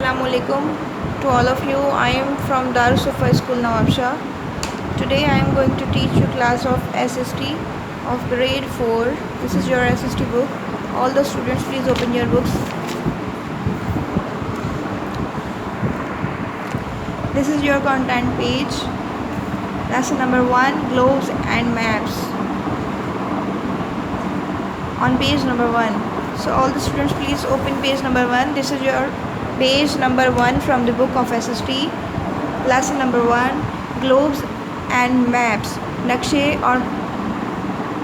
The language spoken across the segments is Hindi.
Assalamualaikum to all of you. I am from Darus Safa School Nawabshah. Today I am going to teach you class of SST of grade 4. This is your SST book. All the students, please open your books. This is your content page. Lesson number 1, globes and maps. On page number 1. So all the students, please open page number 1. This is your page number 1 from the book of SST. Lesson number 1, globes and maps. नक्शे और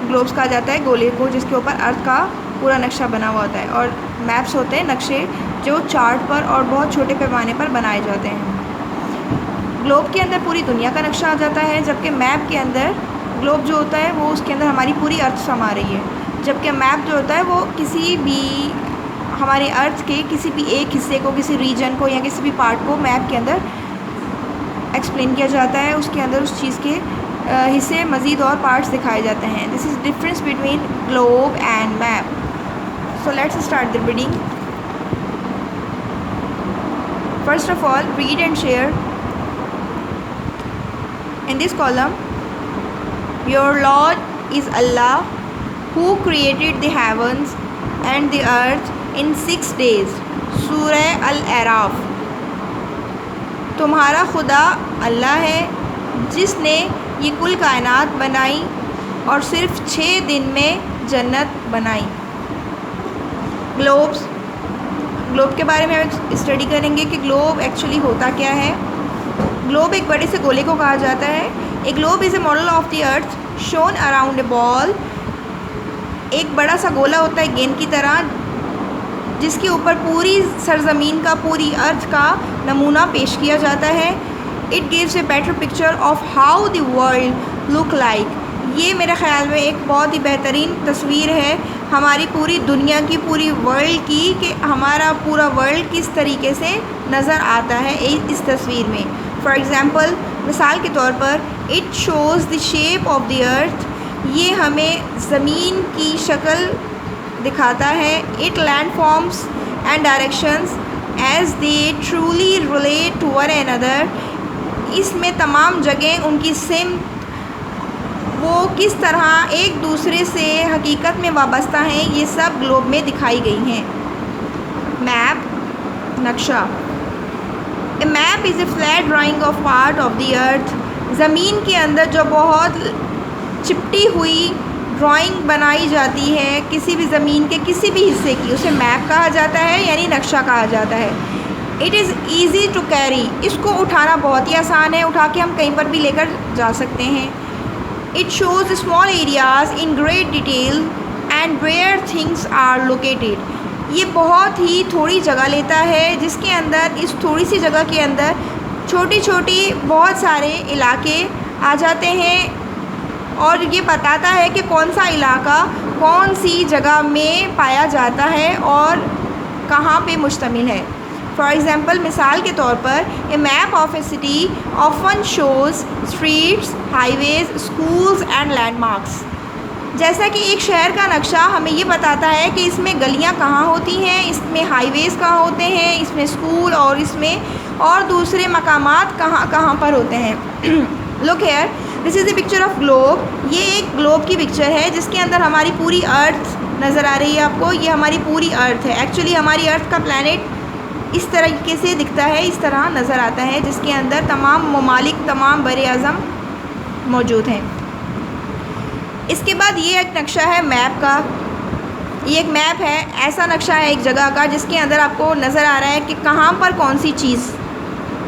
ग्लोब्स कहा जाता है गोले को जिसके ऊपर अर्थ का पूरा नक्शा बना हुआ होता है, और मैप्स होते हैं नक्शे जो चार्ट पर और बहुत छोटे पैमाने पर बनाए जाते हैं। ग्लोब के अंदर पूरी दुनिया का नक्शा आ जाता है, जबकि मैप के अंदर ग्लोब जो होता है वो उसके अंदर हमारी पूरी अर्थ समा रही है, जबकि मैप जो होता है वो किसी भी हमारे अर्थ के किसी भी एक हिस्से को, किसी रीजन को या किसी भी पार्ट को मैप के अंदर एक्सप्लेन किया जाता है। उसके अंदर उस चीज़ के हिस्से मज़ीद और पार्ट्स दिखाए जाते हैं। This is difference between globe and map. So let's start the reading. First of all, read and share. In this column, your Lord is Allah who created the heavens and the earth in 6 days. सूरह अल-अराफ। तुम्हारा खुदा अल्लाह है जिसने ये कुल कायनात बनाई और सिर्फ 6 दिन में जन्नत बनाई। ग्लोब्स, ग्लोब के बारे में हम स्टडी करेंगे कि ग्लोब एक्चुअली होता क्या है। ग्लोब एक बड़े से गोले को कहा जाता है। ए globe is a model of the earth shown around a ball. एक बड़ा सा गोला होता है गेंद की तरह, जिसके ऊपर पूरी सरज़मीन का, पूरी अर्थ का नमूना पेश किया जाता है। It gives a better picture of how the world look like. ये मेरे ख़्याल में एक बहुत ही बेहतरीन तस्वीर है हमारी पूरी दुनिया की, पूरी वर्ल्ड की, कि हमारा पूरा वर्ल्ड किस तरीके से नज़र आता है इस तस्वीर में। फॉर एग्ज़ाम्पल, मिसाल के तौर पर, it shows the shape of the earth. ये हमें ज़मीन की शक्ल दिखाता है। It land forms and directions as they truly relate to one another. इसमें तमाम जगह उनकी सिमत, वो किस तरह एक दूसरे से हकीकत में वाबस्ता हैं, ये सब ग्लोब में दिखाई गई हैं। मैप, नक्शा। A map is a flat drawing of part of the earth. ज़मीन के अंदर जो बहुत चिपटी हुई ड्राइंग बनाई जाती है किसी भी ज़मीन के किसी भी हिस्से की, उसे मैप कहा जाता है, यानी नक्शा कहा जाता है। It is easy to carry. इसको उठाना बहुत ही आसान है, उठा के हम कहीं पर भी लेकर जा सकते हैं। It shows small areas in great detail and where things are located. ये बहुत ही थोड़ी जगह लेता है, जिसके अंदर, इस थोड़ी सी जगह के अंदर छोटी छोटी बहुत सारे इलाके आ जाते हैं, और ये बताता है कि कौन सा इलाका कौन सी जगह में पाया जाता है और कहाँ पे मुश्तमिल है। फॉर एग्ज़ाम्पल, मिसाल के तौर पर, a map of a city often shows streets, highways, schools and landmarks. जैसा कि एक शहर का नक्शा हमें ये बताता है कि इसमें गलियाँ कहाँ होती हैं, इसमें हाईवेज़ कहाँ होते हैं, इसमें स्कूल और इसमें और दूसरे मकामात कहाँ कहाँ पर होते हैं। Look here, this is the picture of globe. ये एक ग्लोब की पिक्चर है जिसके अंदर हमारी पूरी अर्थ नज़र आ रही है आपको। ये हमारी पूरी अर्थ है। एक्चुअली हमारी अर्थ का प्लैनेट इस तरीके से दिखता है, इस तरह नज़र आता है, जिसके अंदर तमाम ममालिक, तमाम बड़े आज़म मौजूद हैं। इसके बाद ये एक नक्शा है मैप का। ये एक मैप है, ऐसा नक्शा है एक जगह का जिसके अंदर आपको नज़र आ रहा है कि कहाँ पर कौन सी चीज़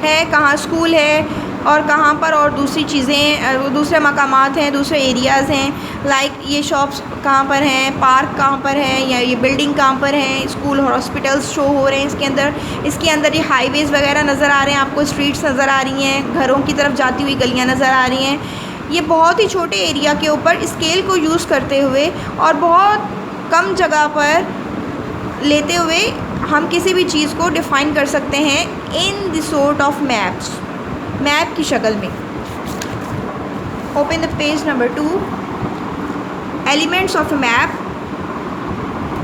है, कहाँ स्कूल है और कहाँ पर और दूसरी चीज़ें, दूसरे मकामात हैं, दूसरे एरियाज़ हैं। लाइक ये शॉप्स कहाँ पर हैं, पार्क कहाँ पर है, या ये बिल्डिंग कहाँ पर है, स्कूल और हॉस्पिटल्स शो हो रहे हैं इसके अंदर ये हाईवेज़ वगैरह नज़र आ रहे हैं आपको, स्ट्रीट्स नज़र आ रही हैं, घरों की तरफ जाती हुई गलियाँ नज़र आ रही हैं। ये बहुत ही छोटे एरिया के ऊपर स्केल को यूज़ करते हुए और बहुत कम जगह पर लेते हुए हम किसी भी चीज़ को डिफ़ाइन कर सकते हैं in the sort of maps, map की शक्ल में। Open the page number 2। Elements of map.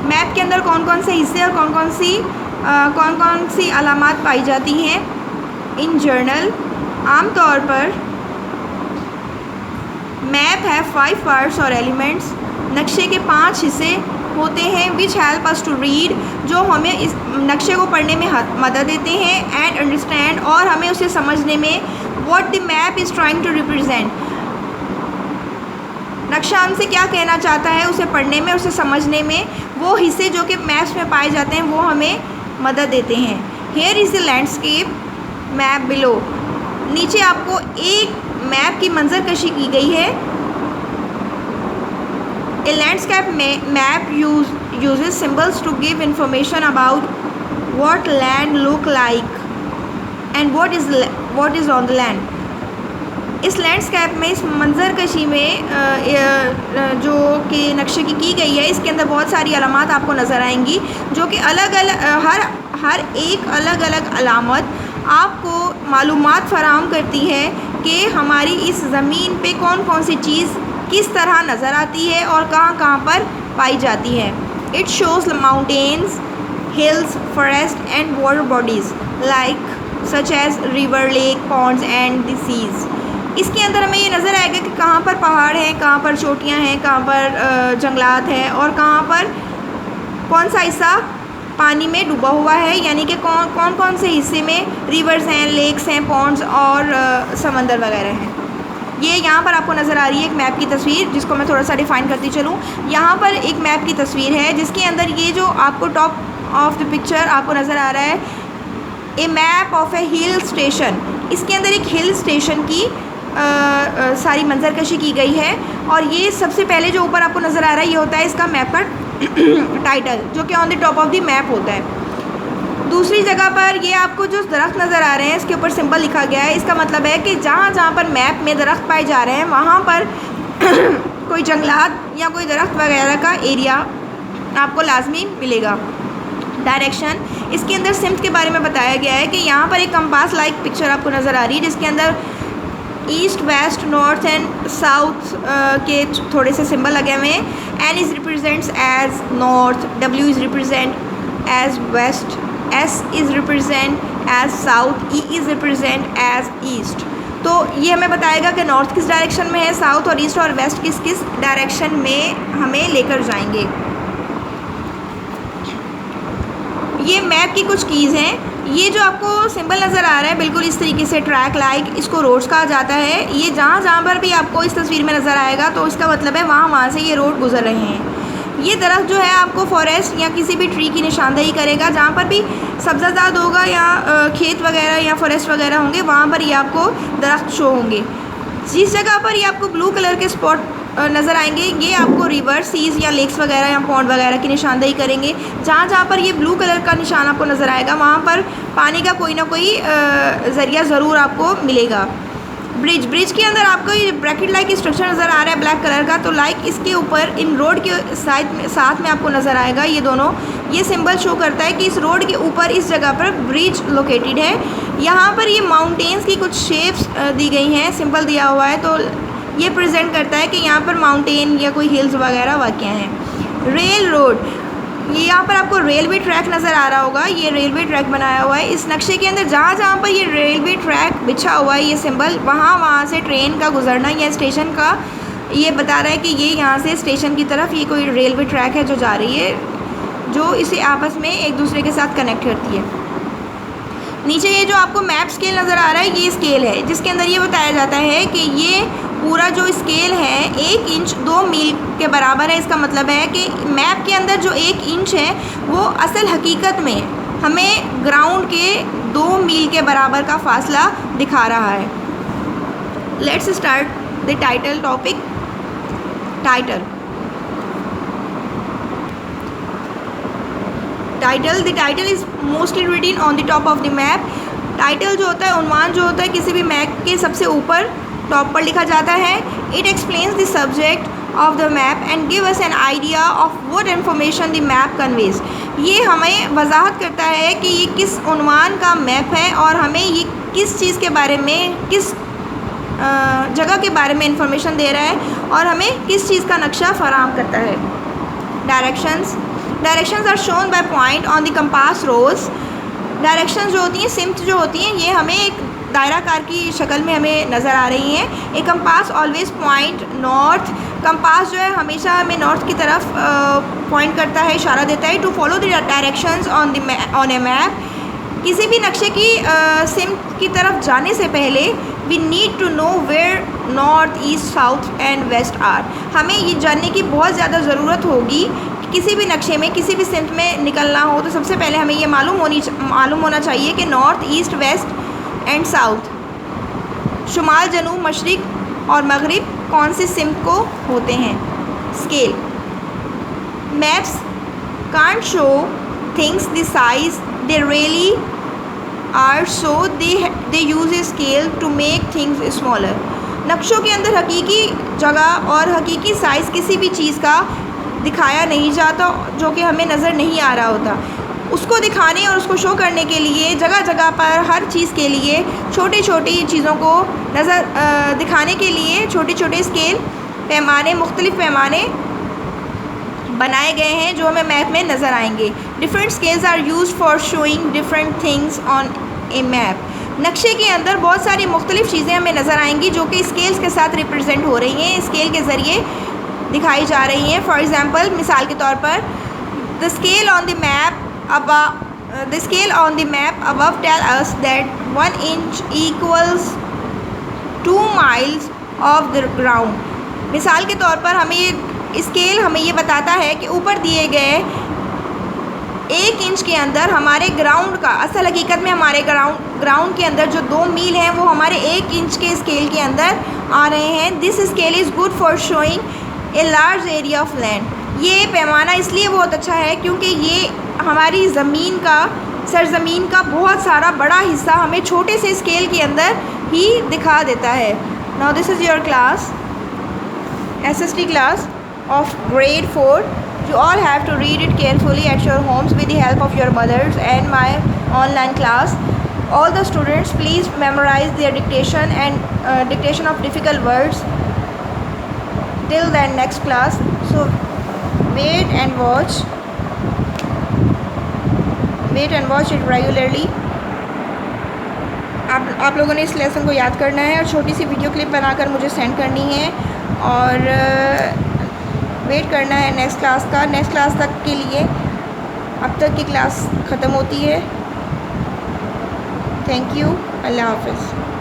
Map के अंदर कौन कौन से हिस्से और कौन कौन सी कौन कौन सी अलामात पाई जाती हैं। इन जनरल, आमतौर पर मैप है 5 पार्ट्स और एलिमेंट्स। नक्शे के 5 हिस्से होते हैं which help us to read, जो हमें इस नक्शे को पढ़ने में मदद देते हैं, एंड अंडरस्टैंड, और हमें उसे समझने में, what the map is trying to represent, नक्शा हमसे क्या कहना चाहता है, उसे पढ़ने में, उसे समझने में। वो हिस्से जो कि मैप्स में पाए जाते हैं वो हमें मदद देते हैं। Here is the landscape map below, नीचे आपको एक मैप की मंजरकशी की गई है। A landscape map uses symbols to give information about what land look like and what is on the land. इस लैंडस्केप में, इस मंजरकशी में जो कि नक्शे की गई है, इसके अंदर बहुत सारी अलामत आपको नज़र आएंगी, जो कि अलग अलग हर एक अलग अलग अलामत आपको मालूमात फराहम करती है कि हमारी इस ज़मीन पे कौन कौन सी चीज़ किस तरह नज़र आती है और कहाँ कहाँ पर पाई जाती है। It shows mountains, hills, forest and water bodies like such as river, lake, ponds and the seas. इसके अंदर हमें ये नज़र आएगा कि कहाँ पर पहाड़ हैं, कहाँ पर चोटियाँ हैं, कहाँ पर जंगलात हैं, और कहाँ पर कौन सा हिस्सा पानी में डूबा हुआ है, यानी कि कौन कौन से हिस्से में रिवर्स हैं, लेक्स हैं, पॉन्ड्स और समंदर वगैरह हैं। ये यहाँ पर आपको नज़र आ रही है एक मैप की तस्वीर, जिसको मैं थोड़ा सा डिफ़ाइन करती चलूँ। यहाँ पर एक मैप की तस्वीर है जिसके अंदर ये जो आपको टॉप ऑफ द पिक्चर आपको नज़र आ रहा है, a map of a hill station. इसके अंदर एक हिल स्टेशन की सारी मंजरकशी की गई है, और ये सबसे पहले जो ऊपर आपको नज़र आ रहा है ये होता है इसका मैप का टाइटल, जो कि on the top of the map होता है। दूसरी जगह पर ये आपको जो दरख्त नज़र आ रहे हैं इसके ऊपर सिंबल लिखा गया है। इसका मतलब है कि जहाँ जहाँ पर मैप में दरख्त पाए जा रहे हैं वहाँ पर कोई जंगलात या कोई दरख्त वगैरह का एरिया आपको लाजमी मिलेगा। डायरेक्शन, इसके अंदर सिम्त के बारे में बताया गया है कि यहाँ पर एक कंपास लाइक पिक्चर आपको नज़र आ रही है, जिसके अंदर east, west, north and south के थोड़े से सिंबल लगे हुए हैं। N is represents as north, W is represent as west, S is represent as south, E is represent as east. तो ये हमें बताएगा कि नॉर्थ किस डायरेक्शन में है, साउथ और ईस्ट और वेस्ट किस किस डायरेक्शन में हमें लेकर जाएंगे। ये मैप की कुछ कीज़ हैं। ये जो आपको सिंबल नज़र आ रहा है बिल्कुल इस तरीके से ट्रैक लाइक, इसको रोड्स कहा जाता है। ये जहाँ जहाँ पर भी आपको इस तस्वीर में नज़र आएगा तो इसका मतलब है वहाँ से ये रोड गुजर रहे हैं। ये दरख्त जो है आपको फॉरेस्ट या किसी भी ट्री की निशानदेही करेगा, जहाँ पर भी सब्ज़ाजाद होगा या खेत वगैरह या फॉरेस्ट वगैरह होंगे वहाँ पर ये आपको दरख्त शो होंगे। जिस जगह पर ये आपको ब्लू कलर के स्पॉट नज़र आएंगे ये आपको रिवर, सीज़ या लेक्स वगैरह या पॉन्ड वगैरह की निशानदेही करेंगे। जहाँ जहाँ पर ये ब्लू कलर का निशान आपको नज़र आएगा वहाँ पर पानी का कोई ना कोई ज़रिया ज़रूर आपको मिलेगा। ब्रिज के अंदर आपको ये ब्रैकेट लाइक स्ट्रक्चर नज़र आ रहा है ब्लैक कलर का, तो लाइक इसके ऊपर इन रोड के साथ में आपको नज़र आएगा ये दोनों, ये सिंबल शो करता है कि इस रोड के ऊपर इस जगह पर ब्रिज लोकेटेड है। यहाँ पर ये माउंटेन्स की कुछ शेप्स दी गई हैं, सिंबल दिया हुआ है, तो ये प्रेजेंट करता है कि यहाँ पर माउंटेन या कोई हिल्स वगैरह वाक़ हैं। रेल रोड, ये यहाँ पर आपको रेलवे ट्रैक नज़र आ रहा होगा, ये रेलवे ट्रैक बनाया हुआ है इस नक्शे के अंदर। जहाँ जहाँ पर ये रेलवे ट्रैक बिछा हुआ है ये सिंबल, वहाँ से ट्रेन का गुजरना या स्टेशन का ये बता रहा है कि ये यहाँ से स्टेशन की तरफ ये कोई रेलवे ट्रैक है जो जा रही है, जो इसे आपस में एक दूसरे के साथ कनेक्ट करती है। नीचे ये जो आपको मैप स्केल नज़र आ रहा है ये स्केल है, जिसके अंदर ये बताया जाता है कि ये पूरा जो स्केल है 1 इंच 2 मील के बराबर है। इसका मतलब है कि मैप के अंदर जो 1 इंच है वो असल हकीकत में हमें ग्राउंड के 2 मील के बराबर का फासला दिखा रहा है। Let's start the title topic. The title is mostly written on the top of the map. Title जो होता है, उन्वान जो होता है किसी भी मैप के सबसे ऊपर टॉप पर लिखा जाता है। It explains the subject of the map and give us an idea of what information the map conveys. ये हमें वजाहत करता है कि ये किस उन्वान का मैप है और हमें ये किस चीज़ के बारे में, किस जगह के बारे में इंफॉर्मेशन दे रहा है और हमें किस चीज़ का नक्शा फराहम करता है। Directions, directions are shown by point on the compass rose. Direction जो होती हैं, सिम्त जो होती हैं, ये हमें एक दायराकार की शक्ल में हमें नज़र आ रही हैं। A compass always point north. Compass जो है हमेशा हमें नॉर्थ की तरफ पॉइंट करता है, इशारा देता है। To follow the directions on a map. किसी भी नक्शे की सिम्त की तरफ जाने से पहले we need to know where north, east, south and west are. हमें ये जानने की बहुत ज़्यादा ज़रूरत होगी कि किसी भी नक्शे में किसी भी सिम्त में निकलना हो तो सबसे पहले हमें ये मालूम होना चाहिए कि north, east, west and south, शुमाल, जनूब, मशरिक़ और मगरिब कौन सी सिम्त को होते हैं। Scale. Maps can't show things the size they really are, so they use a scale to make things smaller. नक्शों के अंदर हकीकी जगह और हकीकी साइज़ किसी भी चीज़ का दिखाया नहीं जाता जो कि हमें नज़र नहीं आ रहा होता। उसको दिखाने और उसको शो करने के लिए जगह जगह पर हर चीज़ के लिए छोटी छोटी चीज़ों को दिखाने के लिए छोटे छोटे स्केल, पैमाने, मुख्तलिफ़ पैमाने बनाए गए हैं जो हमें मैप में नज़र आएंगे। Different scales are used for showing different things on a map. नक्शे के अंदर बहुत सारी मुख्तलिफ़ चीज़ें हमें नज़र आएंगी जो कि स्केल्स के साथ रिप्रेजेंट हो रही हैं, स्केल के ज़रिए दिखाई जा रही हैं। फॉर एग्ज़ाम्पल, मिसाल के तौर पर the scale on the map above tell us that 1 inch equals 2 miles of the ground। मिसाल के तौर पर स्केल हमें ये बताता है कि ऊपर दिए गए 1 इंच के अंदर हमारे ग्राउंड का, असल हकीकत में हमारे ग्राउंड के अंदर जो 2 मील हैं वो हमारे 1 इंच के स्केल के अंदर आ रहे हैं। This scale is good for showing a large area of land. ये पैमाना इसलिए बहुत अच्छा है क्योंकि ये हमारी ज़मीन का, सरज़मीन का बहुत सारा बड़ा हिस्सा हमें छोटे से स्केल के अंदर ही दिखा देता है। Now this is your class, SST class of grade 4. You all have to read it carefully at your homes with the help of your mothers and my online class. All the students please memorize their dictation and dictation of difficult words. Till then next class, so wait and watch it regularly. आप लोगों ने इस लेसन को याद करना है और छोटी सी वीडियो क्लिप बनाकर मुझे सेंड करनी है और वेट करना है नेक्स्ट क्लास का। नेक्स्ट क्लास तक के लिए अब तक की क्लास ख़त्म होती है। Thank you. अल्लाह हाफ़िज़।